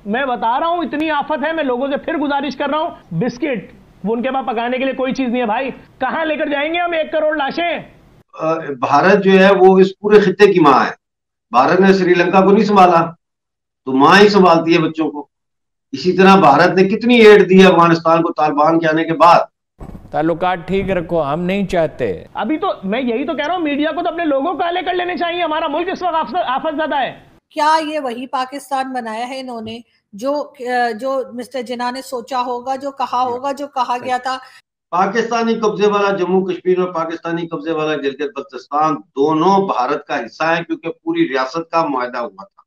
मैं बता रहा हूं इतनी आफत है। मैं लोगों से फिर गुजारिश कर रहा हूं, बिस्किट वो उनके पास पकाने के लिए कोई चीज नहीं है भाई। कहां लेकर जाएंगे हम 1 करोड़ लाशें? भारत जो है वो इस पूरे खित्ते की माँ है। भारत ने श्रीलंका को नहीं संभाला, तो माँ ही संभालती है बच्चों को। इसी तरह भारत ने कितनी एड दी है अफगानिस्तान को तालिबान के आने के बाद। ताल्लुकात ठीक रखो, हम नहीं चाहते। अभी तो मैं यही तो कह रहा हूं, मीडिया को तो अपने लोगों को आले कर लेने चाहिए। हमारा मुल्क इस वक्त आफत ज्यादा है। क्या ये वही पाकिस्तान बनाया है इन्होंने जो मिस्टर जिन्ना ने सोचा होगा, जो कहा होगा, जो कहा गया था? पाकिस्तानी कब्जे वाला जम्मू कश्मीर और पाकिस्तानी कब्जे वाला गिलगित बल्तिस्तान दोनों भारत का हिस्सा है, क्योंकि पूरी रियासत का मुआहदा हुआ था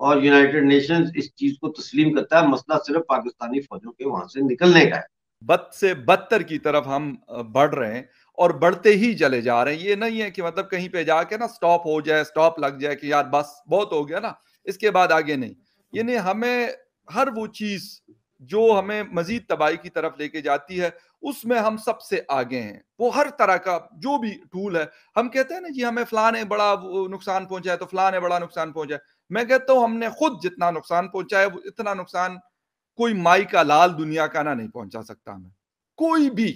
और यूनाइटेड नेशंस इस चीज को तस्लीम करता है। मसला सिर्फ पाकिस्तानी फौजों के वहां से निकलने का है। बद से बदतर की तरफ हम बढ़ रहे हैं और बढ़ते ही चले जा रहे हैं। ये नहीं है कि मतलब कहीं पे जाके ना स्टॉप हो जाए, स्टॉप लग जाए कि यार बस बहुत हो गया ना, इसके बाद आगे नहीं। ये नहीं, हमें हर वो चीज जो हमें मजीद तबाही की तरफ लेके जाती है उसमें हम सबसे आगे हैं। वो हर तरह का जो भी टूल है, हम कहते हैं ना जी हमें फलां ने बड़ा नुकसान पहुंचा है तो फलां ने बड़ा नुकसान पहुंचा है। मैं कहता हूं हमने खुद जितना नुकसान पहुंचा है इतना नुकसान कोई माई का लाल दुनिया का ना नहीं पहुंचा सकता हमें। कोई भी,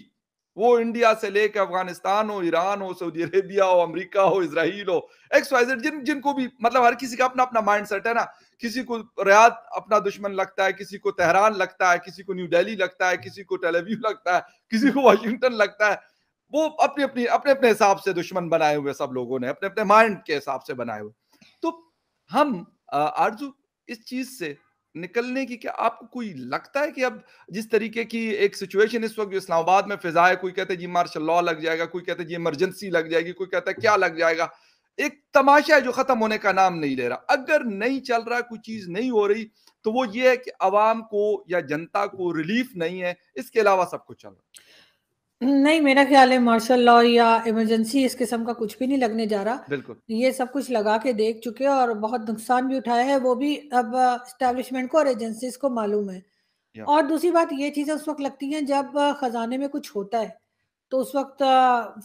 वो इंडिया से लेकर अफगानिस्तान हो, ईरान हो, सऊदी अरेबिया हो, अमेरिका हो, इजराइल हो, XYZ, जिनको भी, मतलब हर किसी का अपना अपना माइंड सेट है ना। किसी को रियाद अपना दुश्मन लगता है, किसी को तेहरान लगता है, किसी को न्यू दिल्ली लगता है, किसी को टेल अवीव लगता है, किसी को वाशिंगटन लगता है। वो अपने अपने हिसाब से दुश्मन बनाए हुए सब लोगों ने, अपने अपने माइंड के हिसाब से बनाए हुए। तो हम आरजू इस चीज से निकलने की, क्या आपको कोई लगता है कि अब जिस तरीके की एक सिचुएशन इस वक्त इस्लामाबाद में फिजा है, कोई कहते हैं जी मार्शल लॉ लग जाएगा, कोई कहते हैं जी इमरजेंसी लग जाएगी, कोई कहता है क्या लग जाएगा, एक तमाशा है जो खत्म होने का नाम नहीं ले रहा। अगर नहीं चल रहा, कोई चीज नहीं हो रही, तो वो ये है कि अवाम को या जनता को रिलीफ नहीं है, इसके अलावा सब कुछ चल रहा है। नहीं, मेरा ख्याल है मार्शल लॉ या इमरजेंसी इस किस्म का कुछ भी नहीं लगने जा रहा। बिल्कुल, ये सब कुछ लगा के देख चुके हैं और बहुत नुकसान भी उठाया है, वो भी अब एस्टेब्लिशमेंट को और एजेंसीज को मालूम है। या और दूसरी बात, ये चीजें उस वक्त लगती हैं जब खजाने में कुछ होता है, तो उस वक्त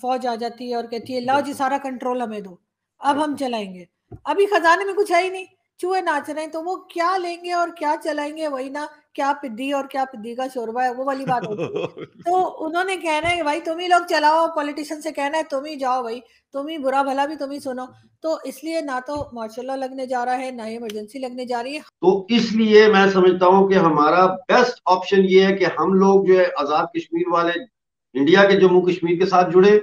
फौज आ जाती है और कहती है लाओ जी बिल्कुल, सारा कंट्रोल हमें दो, अब हम बिल्कुल। चलाएंगे। अभी खजाने में कुछ है ही नहीं, चूहे नाच रहे हैं, तो वो क्या लेंगे और क्या चलाएंगे? वही ना, क्या पिद्दी और क्या पिद्दी का शोरबा है, वो वाली बात होती है। तो उन्होंने कहना है कि भाई तुम ही लोग चलाओ, पॉलिटिशियन से कहना है तुम ही जाओ भाई, तुम ही बुरा भला भी तुम ही सुनो। तो इसलिए ना तो मार्शल लॉ लगने जा रहा है, ना ही इमरजेंसी लगने जा रही है। तो इसलिए मैं समझता हूं कि हमारा बेस्ट ऑप्शन ये है कि हम लोग जो है आजाद कश्मीर वाले इंडिया के जम्मू कश्मीर के साथ जुड़े,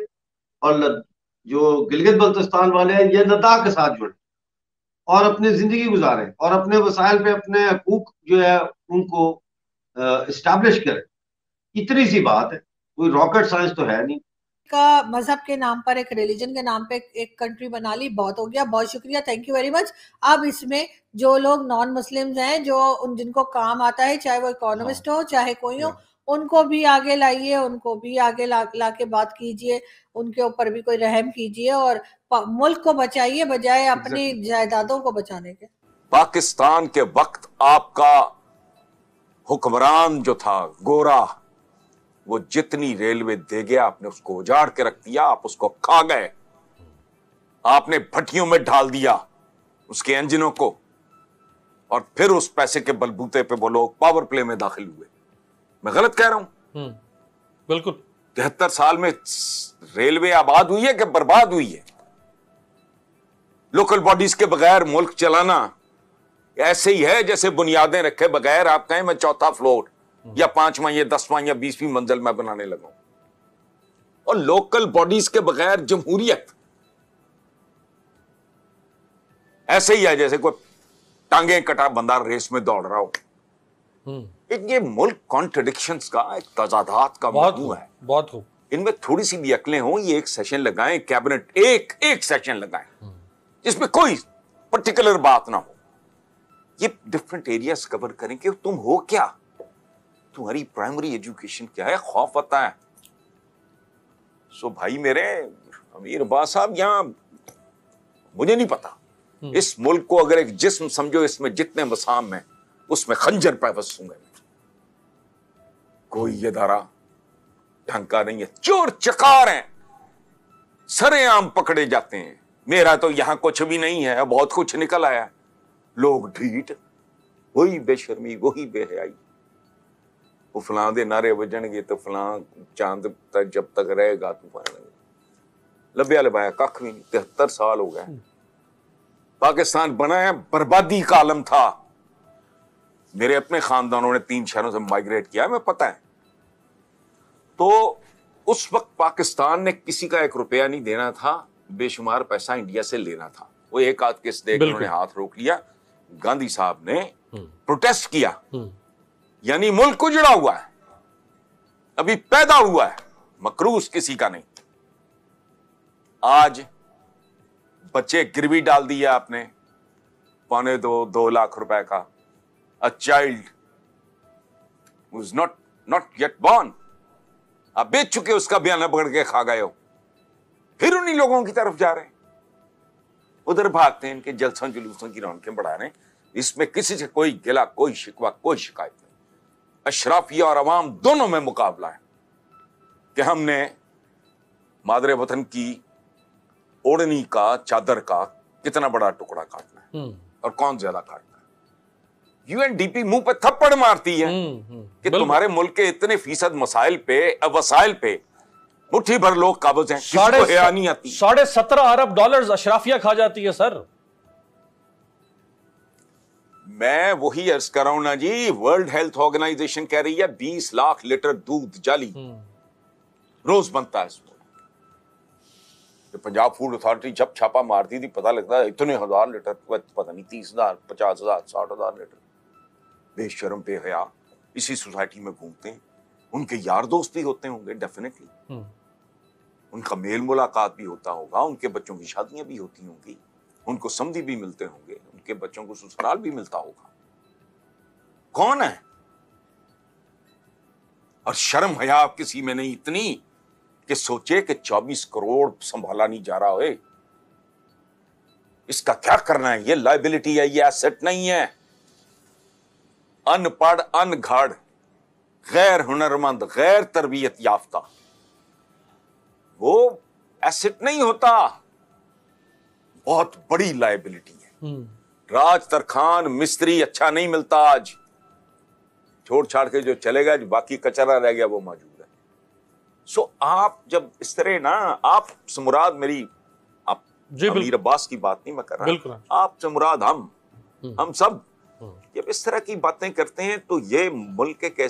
और जो गिलगित बल्तिस्तान वाले हैं ये लद्दाख के साथ जुड़े और अपनी जिंदगी गुजारें और अपने वसाइल पे अपने हकूक जो है उनको इस्टेब्लिश करें। इतनी सी बात है, कोई रॉकेट साइंस तो है नहीं। का मजहब के नाम पर, एक रिलीजन के नाम पे एक कंट्री बना ली, बहुत हो गया, बहुत शुक्रिया, थैंक यू वेरी मच। अब इसमें जो लोग नॉन मुस्लिम्स हैं, जो जिनको काम आता है, चाहे वो इकोनॉमिस्ट हो चाहे कोई हो, उनको भी आगे लाइए, उनको भी आगे ला के बात कीजिए, उनके ऊपर भी कोई रहम कीजिए और मुल्क को बचाइए बजाय अपनी जायदादों को बचाने के। पाकिस्तान के वक्त आपका हुक्मरान जो था गोरा, वो जितनी रेलवे दे गया आपने उसको उजाड़ के रख दिया, आप उसको खा गए, आपने भट्टियों में ढाल दिया उसके इंजनों को, और फिर उस पैसे के बलबूते पे वो लोग पावर प्ले में दाखिल हुए। मैं गलत कह रहा हूं? बिल्कुल। 73 साल में रेलवे आबाद हुई है कि बर्बाद हुई है? लोकल बॉडीज के बगैर मुल्क चलाना ऐसे ही है जैसे बुनियादें रखे बगैर आप कहें मैं चौथा फ्लोर या 5वां या 10वां या 20वीं मंजिल में बनाने लगा। और लोकल बॉडीज के बगैर जमहूरियत ऐसे ही है जैसे कोई टांगे कटा बंदा रेस में दौड़ रहा हो। ये मुल्क कॉन्ट्रडिक्शंस का, एक तजादात का मजमू है। बहुत खूब। इनमें थोड़ी सी भी अकलें हो, ये एक सेशन लगाएं, कैबिनेट एक सेशन लगाएं जिसमें कोई पर्टिकुलर बात ना हो, ये डिफरेंट एरियाज कवर करें कि तुम हो क्या, तुम्हारी प्राइमरी एजुकेशन क्या है, खौफ आता है। सो भाई मेरे अमीर अब्बास साहब, यहां मुझे नहीं पता, इस मुल्क को अगर एक जिस्म समझो, इसमें जितने मसाम हैं उसमें खंजर पैवस्त होंगे। कोई ये धारा ढंग का नहीं है, चोर चकार हैं, सरेआम पकड़े जाते हैं। मेरा तो यहां कुछ भी नहीं है, बहुत कुछ निकल आया। लोग ढीठ, वही बेशर्मी, वही बेहयाई। वो फलां दे नारे वजणगे तो फलां चांद तक जब तक रहेगा तूफान लभ्या लभाया कख भी नहीं। 73 साल हो गए पाकिस्तान बना है, बर्बादी का आलम था। मेरे अपने खानदानों ने 3 शहरों से माइग्रेट किया, मैं पता है। तो उस वक्त पाकिस्तान ने किसी का 1 रुपया नहीं देना था, बेशुमार पैसा इंडिया से लेना था। वो एक आध केस देख उन्होंने हाथ रोक लिया। गांधी साहब ने प्रोटेस्ट किया, यानी मुल्क उजड़ा हुआ है, अभी पैदा हुआ है, मकरूज किसी का नहीं। आज बच्चे गिरवी डाल दिया आपने 2.25-2 लाख रुपए का। A child was not yet born, आप बेच चुके, उसका बयाना पकड़ के खा गए हो, फिर उन्हीं लोगों की तरफ जा रहे हैं, उधर भागते हैं, इनके जलसों जुलूसों की रौनकें बढ़ा रहे हैं। इसमें किसी से कोई गिला, कोई शिकवा, कोई शिकायत नहीं। अशराफिया और अवाम दोनों में मुकाबला है कि हमने मादरे वतन की ओढ़नी का, चादर का कितना बड़ा टुकड़ा काटना है और कौन ज्यादा काटना है। यूएनडीपी मुंह पे थप्पड़ मारती है कि तुम्हारे मुल्क के इतने फीसद मसाइल पे, वसाइल पे मुट्ठी भर लोग काबज हैं, किसी को हया नहीं आती। $17.5 अरब अशराफिया खा जाती है सर। मैं वही अर्ज कर रहा हूं ना जी, वर्ल्ड हेल्थ ऑर्गेनाइजेशन कह रही है 20 लाख लीटर दूध जाली रोज बनता है इसमें। पंजाब फूड अथॉरिटी जब छापा मारती थी पता लगता है इतने 1000 लीटर, पता नहीं 30,000, 50,000, 60,000 लीटर। बेशरम बेहया इसी सोसाइटी में घूमते हैं। उनके यार दोस्त भी होते होंगे डेफिनेटली, उनका मेल मुलाकात भी होता होगा, उनके बच्चों की शादियां भी होती होंगी, उनको समधी भी मिलते होंगे, उनके बच्चों को ससुराल भी मिलता होगा। कौन है? और शर्म हया किसी में नहीं इतनी कि सोचे कि 24 करोड़ संभाला नहीं जा रहा है, इसका क्या करना है? ये लायबिलिटी है, ये एसेट नहीं है। अनपढ़, अनघड़, गैर हुनरमंद, गैर तरबियत याफ्ता वो एसेट नहीं होता, बहुत बड़ी लायबिलिटी है। राज तरखान मिस्त्री अच्छा नहीं मिलता आज, छोड़ छाड़ के जो चलेगा, जो बाकी कचरा रह गया वो मौजूद है। सो आप जब इस तरह ना, आप से मुराद मेरी, आप अमीर अब्बास की बात नहीं मैं कर रहा, आप से मुराद हम सब जब इस तरह की बातें करते हैं तो ये मुल्क एक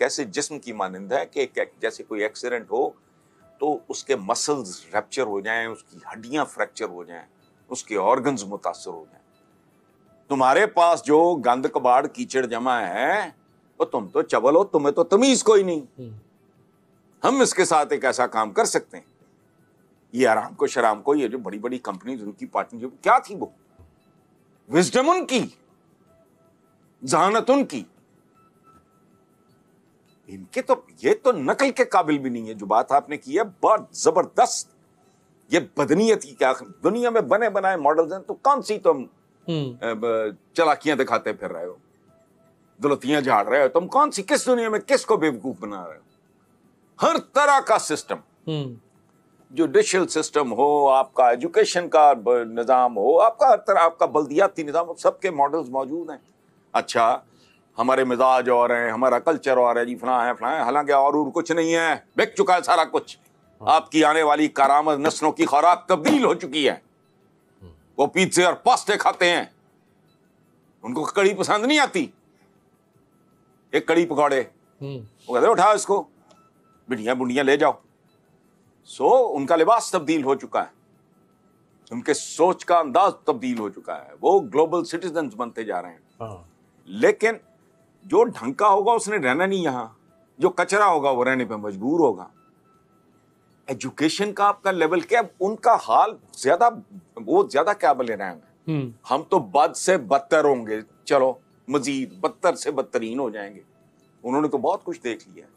ऐसे जिस्म की मानंद है कि जैसे कोई एक्सीडेंट हो तो उसके मसल्स रैप्चर हो जाएं, उसकी हड्डियां फ्रैक्चर हो जाएं, उसके ऑर्गन्स मुतासर हो जाएं। तुम्हारे पास जो गंद कबाड़ कीचड़ जमा है वो तुम तो चबल हो, तुम्हें तो तमीज कोई नहीं। हम इसके साथ एक ऐसा काम कर सकते हैं, ये आराम को शराम को, ये जो बड़ी बड़ी कंपनीज उनकी पार्टनरशिप क्या थी, वो विजडम उनकी, जहानत उनकी, इनके तो ये तो नकल के काबिल भी नहीं है। जो बात आपने की है बहुत जबरदस्त, ये बदनीयत की क्या, दुनिया में बने बनाए मॉडल्स हैं तो कौन सी तुम चालाकियां दिखाते फिर रहे हो, दुलतियां झाड़ रहे हो, तुम कौन सी, किस दुनिया में किसको बेवकूफ बना रहे हो? हर तरह का सिस्टम, जुडिशियल सिस्टम हो, आपका एजुकेशन का निजाम हो, आपका हर तरह, आपका बल्दियाती निजाम हो, सबके मॉडल्स मौजूद हैं। अच्छा हमारे मिजाज और हैं, हमारा कल्चर और है जी, फलां है फलां है, हालांकि और कुछ नहीं है, बिक चुका है सारा कुछ। आपकी आने वाली कारामद नस्लों की खुराक तब्दील हो चुकी है। वो पिज़्ज़े और पास्ते खाते हैं, उनको कड़ी पसंद नहीं आती, एक कड़ी पकौड़े, वो कहते उठाओ इसको, बिटियां बुंडियां ले जाओ। सो उनका लिबास तब्दील हो चुका है, उनके सोच का अंदाज तब्दील हो चुका है, वो ग्लोबल सिटीजन्स बनते जा रहे हैं। लेकिन जो ढंग का होगा उसने रहना नहीं यहां, जो कचरा होगा वो रहने पे मजबूर होगा। एजुकेशन का आपका लेवल क्या, उनका हाल ज्यादा क्या ले रहे हैं, हम तो बद से बदतर होंगे, चलो मजीद बदतर से बदतरीन हो जाएंगे। उन्होंने तो बहुत कुछ देख लिया है।